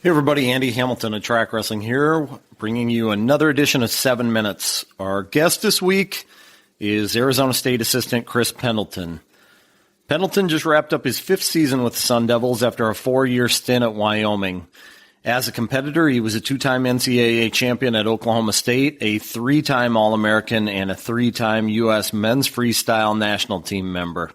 Hey everybody, Andy Hamilton of Track Wrestling here, bringing you another edition of 7 Minutes. Our guest this week is Arizona State assistant Chris Pendleton. Pendleton just wrapped up his 5th season with the Sun Devils after a 4-year stint at Wyoming. As a competitor, he was a 2-time NCAA champion at Oklahoma State, a 3-time All-American, and a 3-time U.S. men's freestyle national team member.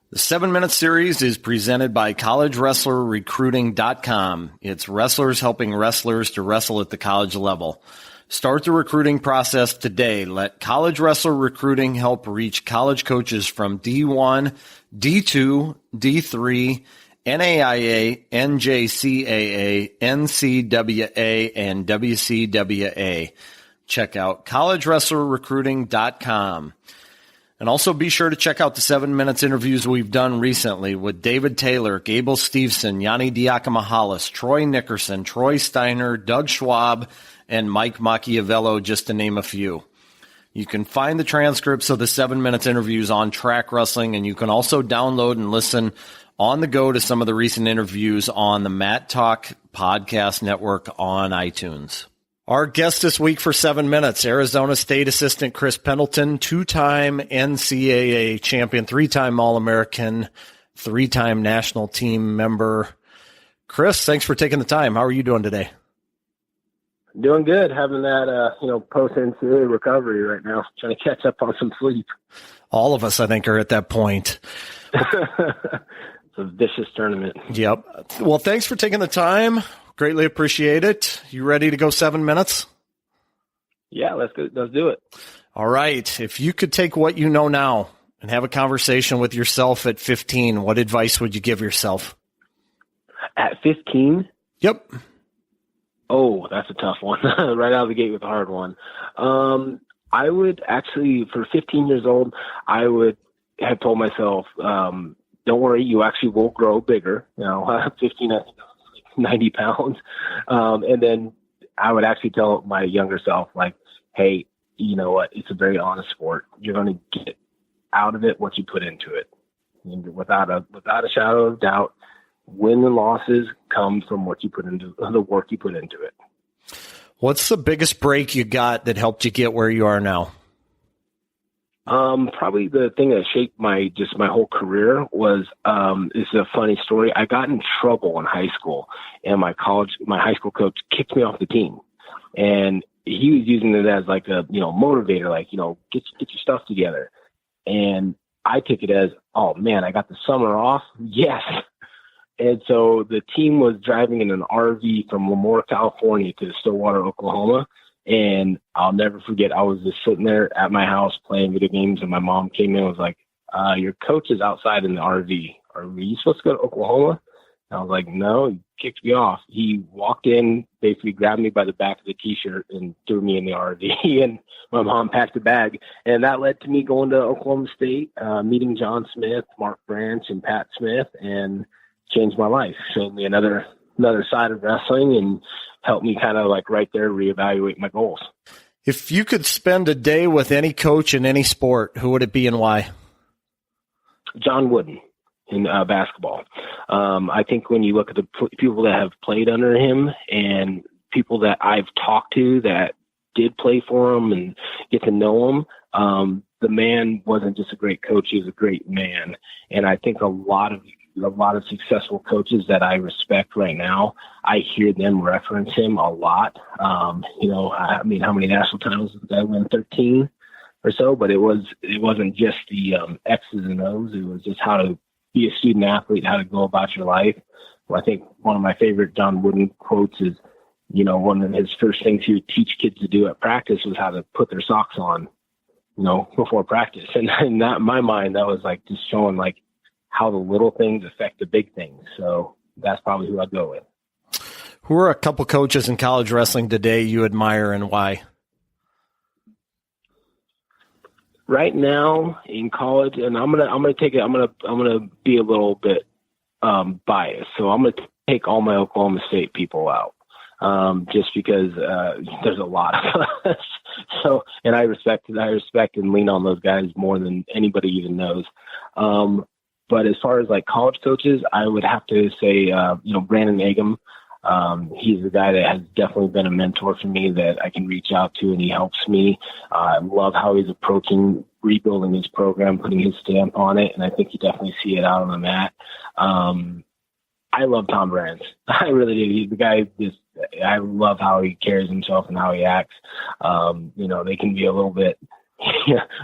The 7 Minute series is presented by CollegeWrestlerRecruiting.com. It's wrestlers helping wrestlers to wrestle at the college level. Start the recruiting process today. Let College Wrestler Recruiting help reach college coaches from D1, D2, D3, NAIA, NJCAA, NCWA, and WCWA. Check out CollegeWrestlerRecruiting.com. And also be sure to check out the 7 Minutes interviews we've done recently with David Taylor, Gable Steveson, Yanni Diakomahalis, Troy Nickerson, Troy Steiner, Doug Schwab, and Mike Machiavello, just to name a few. You can find the transcripts of the 7 Minutes interviews on Track Wrestling, and you can also download and listen on the go to some of the recent interviews on the Matt Talk Podcast Network on iTunes. Our guest this week for 7 Minutes, Arizona State assistant Chris Pendleton, 2-time NCAA champion, 3-time All-American, 3-time national team member. Chris, thanks for taking the time. How are you doing today? Doing good. Having that, post-NCAA recovery right now, trying to catch up on some sleep. All of us, I think, are at that point. It's a vicious tournament. Yep. Well, thanks for taking the time. Greatly appreciate it. You ready to go 7 minutes? Yeah, let's do it. All right. If you could take what you know now and have a conversation with yourself at 15, what advice would you give yourself? At 15? Yep. Oh, that's a tough one. Right out of the gate with a hard one. I would actually, for 15 years old, I would have told myself, don't worry, you actually will grow bigger. 15, I think 90 pounds. And then I would actually tell my younger self, like, hey, you know what? It's a very honest sport. You're going to get out of it what you put into it. And without a shadow of doubt, wins and losses come from what you put into the work you put into it. What's the biggest break you got that helped you get where you are now? Probably the thing that shaped my whole career was, it's a funny story. I got in trouble in high school, and my high school coach kicked me off the team, and he was using it as like a, motivator, like, get your stuff together. And I took it as, oh man, I got the summer off. Yes. And so the team was driving in an RV from Lemoore, California to Stillwater, Oklahoma. And I'll never forget, I was just sitting there at my house playing video games, and my mom came in and was like, your coach is outside in the RV. Are you supposed to go to Oklahoma? And I was like, no, he kicked me off. He walked in, basically grabbed me by the back of the T-shirt and threw me in the RV, and my mom packed a bag. And that led to me going to Oklahoma State, meeting John Smith, Mark Branch, and Pat Smith, and changed my life, showed me another side of wrestling, and helped me kind of like right there reevaluate my goals. If you could spend a day with any coach in any sport, who would it be and why? John Wooden in basketball. I think when you look at the people that have played under him and people that I've talked to that did play for him and get to know him, the man wasn't just a great coach, he was a great man. And I think a lot of successful coaches that I respect right now, I hear them reference him a lot. I mean, how many national titles did the guy win? 13 or so, but it wasn't just the X's and O's. It was just how to be a student athlete, how to go about your life. Well, I think one of my favorite John Wooden quotes is, one of his first things he would teach kids to do at practice was how to put their socks on, before practice. And in my mind, that was like just showing like how the little things affect the big things. So that's probably who I'd go with. Who are a couple coaches in college wrestling today you admire, and why? Right now in college, and I'm gonna be a little bit biased. So I'm gonna take all my Oklahoma State people out, just because there's a lot of us. So, and I respect and lean on those guys more than anybody even knows. But as far as like college coaches, I would have to say, Brandon Agam. He's the guy that has definitely been a mentor for me that I can reach out to, and he helps me. I love how he's approaching rebuilding his program, putting his stamp on it, and I think you definitely see it out on the mat. I love Tom Brands. I really do. He's the guy. I love how he carries himself and how he acts. They can be a little bit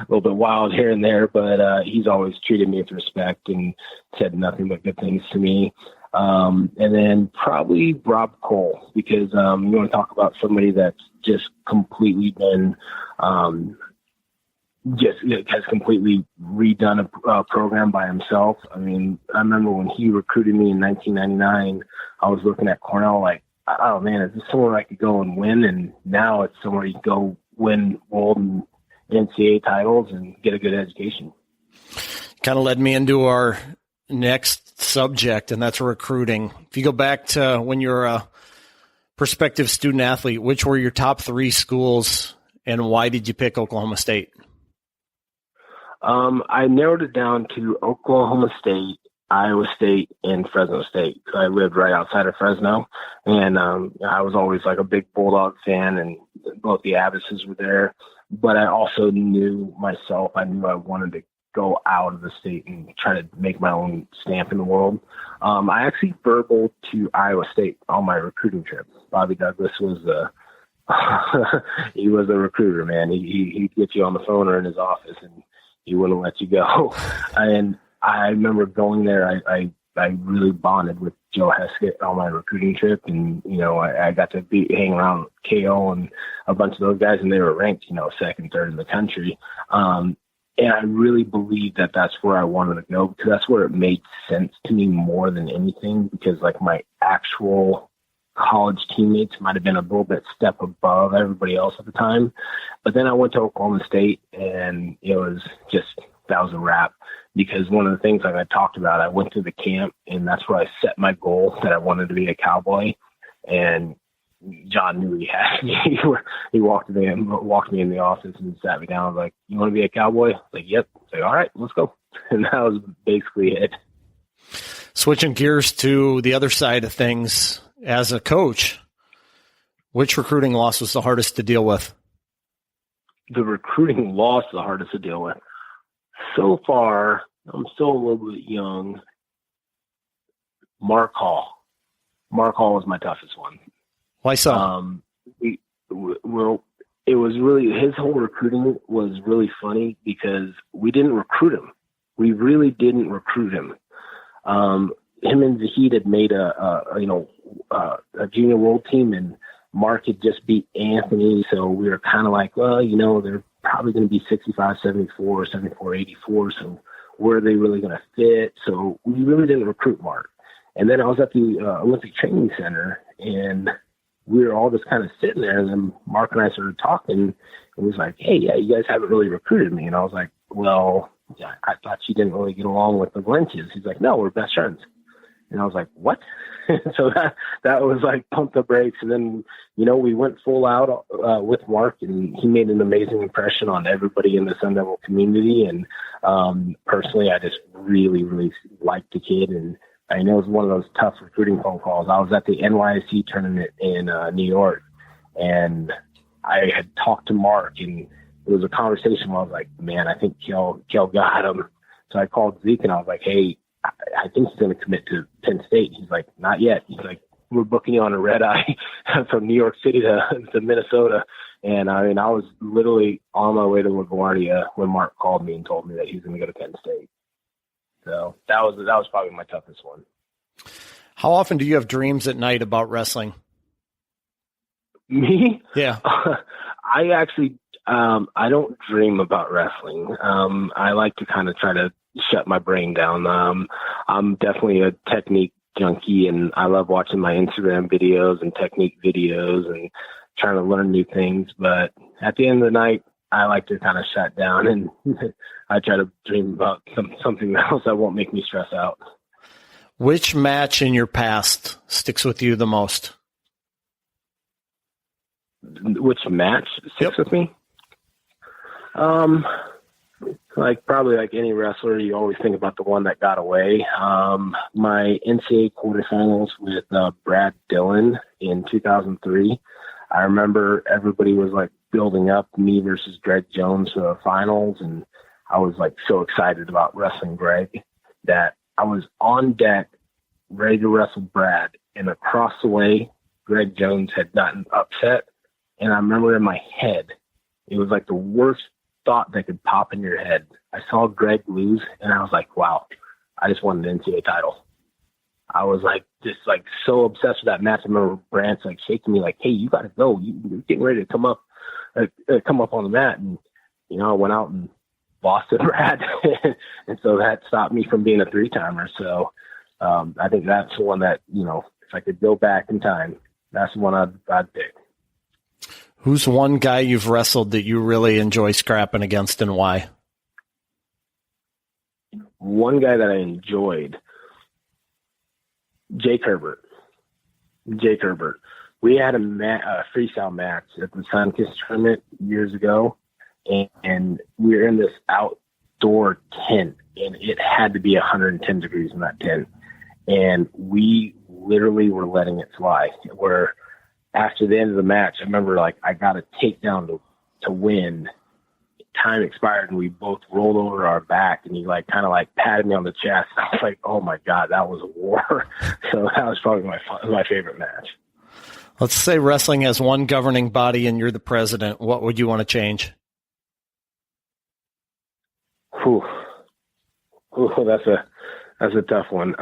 wild here and there, but he's always treated me with respect and said nothing but good things to me. And then probably Rob Cole, because you want to talk about somebody that's just completely been has completely redone a program by himself. I mean, I remember when he recruited me in 1999, I was looking at Cornell like, oh man, is this somewhere I could go and win? And now it's somewhere you go win world and NCAA titles and get a good education. Kind of led me into our next subject, and that's recruiting. If you go back to when you're a prospective student athlete, which were your top 3 schools, and why did you pick Oklahoma State? I narrowed it down to Oklahoma State, Iowa State, and Fresno State. I lived right outside of Fresno, and I was always like a big Bulldog fan, and both the Abbottses were there. But I also knew myself. I knew I wanted to go out of the state and try to make my own stamp in the world. I actually burbled to Iowa State on my recruiting trip. Bobby Douglas was he was a recruiter, man. He'd get you on the phone or in his office, and he wouldn't let you go. And I remember going there. I really bonded with Joe Heskett on my recruiting trip, and I got to hang around with KO and a bunch of those guys, and they were ranked second, third in the country. And I really believe that that's where I wanted to go, because that's where it made sense to me more than anything, because like my actual college teammates might have been a little bit step above everybody else at the time. But then I went to Oklahoma State, and that was a wrap, because one of the things like I talked about, I went to the camp, and that's where I set my goal that I wanted to be a Cowboy. And John knew he had me. He walked me in the office and sat me down. I was like, "You want to be a Cowboy?" I was like, "Yep." I was like, "All right, let's go." And that was basically it. Switching gears to the other side of things, as a coach, which recruiting loss was the hardest to deal with? The recruiting loss the hardest to deal with. So far, I'm still a little bit young. Mark Hall. Mark Hall was my toughest one. Why so? It was really, his whole recruiting was really funny because we didn't recruit him. We really didn't recruit him. Him and Zahid had made a junior world team, and Mark had just beat Anthony. So we were kind of like, well, they're probably going to be 65, 74, 74, 84. So where are they really going to fit? So we really didn't recruit Mark. And then I was at the Olympic Training Center, and we were all just kind of sitting there, and then Mark and I started talking, and he was like, "Hey, yeah, you guys haven't really recruited me." And I was like, "Well, yeah, I thought you didn't really get along with the Lynches." He's like, "No, we're best friends." And I was like, "What?" So that was like pump the brakes. And then, we went full out with Mark, and he made an amazing impression on everybody in the Sun Devil community. And personally, I just really, really liked the kid. And I know it was one of those tough recruiting phone calls. I was at the NYSC tournament in New York, and I had talked to Mark, and it was a conversation where I was like, "Man, I think Kel got him." So I called Zeke, and I was like, "Hey, I think he's going to commit to Penn State." He's like, "Not yet." He's like, "We're booking you on a red eye from New York City to Minnesota." And I mean, I was literally on my way to LaGuardia when Mark called me and told me that he was going to go to Penn State. So that was probably my toughest one. How often do you have dreams at night about wrestling? Me? Yeah. I actually, I don't dream about wrestling. I like to kind of try to shut my brain down. I'm definitely a technique junkie, and I love watching my Instagram videos and technique videos and trying to learn new things. But at the end of the night, I like to kind of shut down, and I try to dream about something else that won't make me stress out. Which match in your past sticks with you the most? Which match sticks with me? Like probably like any wrestler, you always think about the one that got away. My NCAA quarterfinals with Brad Dillon in 2003. I remember everybody was like building up me versus Greg Jones for the finals, and I was like so excited about wrestling Greg that I was on deck ready to wrestle Brad, and across the way, Greg Jones had gotten upset, and I remember in my head, it was like the worst thought that could pop in your head. I saw Greg lose, and I was like, wow, I just won an NCAA title. I was like, just like so obsessed with that match. I remember Brant's like shaking me like, hey, you got to go. You're getting ready to come up on the mat. And, you know, I went out and lost to Brad. And so that stopped me from being a 3-timer. So I think that's the one that, you know, if I could go back in time, that's the one I'd pick. Who's one guy you've wrestled that you really enjoy scrapping against, and why? One guy that I enjoyed, Jake Herbert. We had a freestyle match at the Sunkist tournament years ago, and we were in this outdoor tent, and it had to be 110 degrees in that tent. And we literally were letting it fly, where after the end of the match, I remember like I got a takedown to win. Time expired, and we both rolled over our back, and he like kind of like patted me on the chest. I was like, oh my God, that was a war. So that was probably my favorite match. Let's say wrestling has one governing body and you're the president. What would you want to change? Ooh, that's a tough one.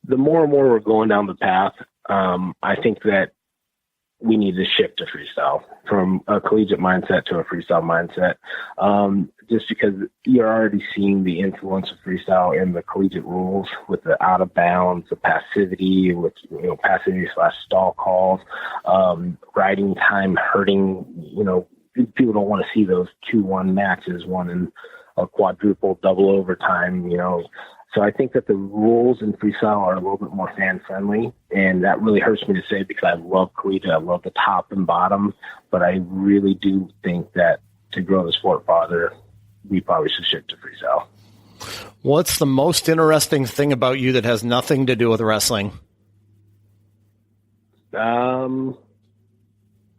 The more and more we're going down the path, I think that we need to shift to freestyle, from a collegiate mindset to a freestyle mindset. Just because you're already seeing the influence of freestyle in the collegiate rules with the out of bounds, the passivity, with, you know, passivity/stall calls, riding time hurting. You know, people don't want to see those 2-1 matches, one in a quadruple double overtime, you know. So I think that the rules in freestyle are a little bit more fan-friendly, and that really hurts me to say because I love collegiate, I love the top and bottom, but I really do think that to grow the sport farther, we probably should shift to freestyle. What's the most interesting thing about you that has nothing to do with wrestling? I'm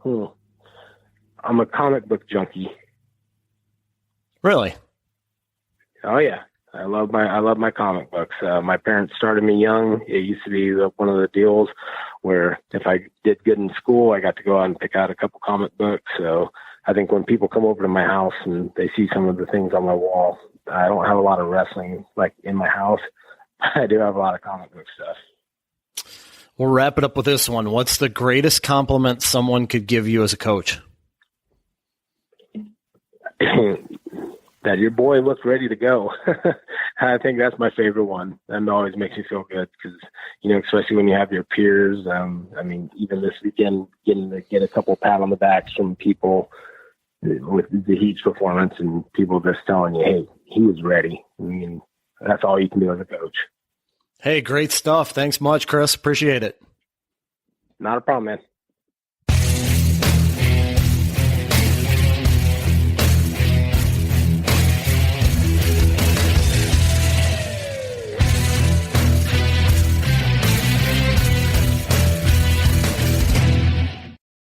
a comic book junkie. Really? Oh yeah. I love my comic books. My parents started me young. It used to be one of the deals where if I did good in school, I got to go out and pick out a couple comic books. So I think when people come over to my house and they see some of the things on my wall, I don't have a lot of wrestling like in my house. I do have a lot of comic book stuff. We'll wrap it up with this one. What's the greatest compliment someone could give you as a coach? That your boy looks ready to go. I think that's my favorite one. That always makes me feel good because, you know, especially when you have your peers. I mean, even this weekend, getting to get a couple pat on the backs from people with the Heat's performance and people just telling you, hey, he was ready. I mean, that's all you can do as a coach. Hey, great stuff. Thanks much, Chris. Appreciate it. Not a problem, man.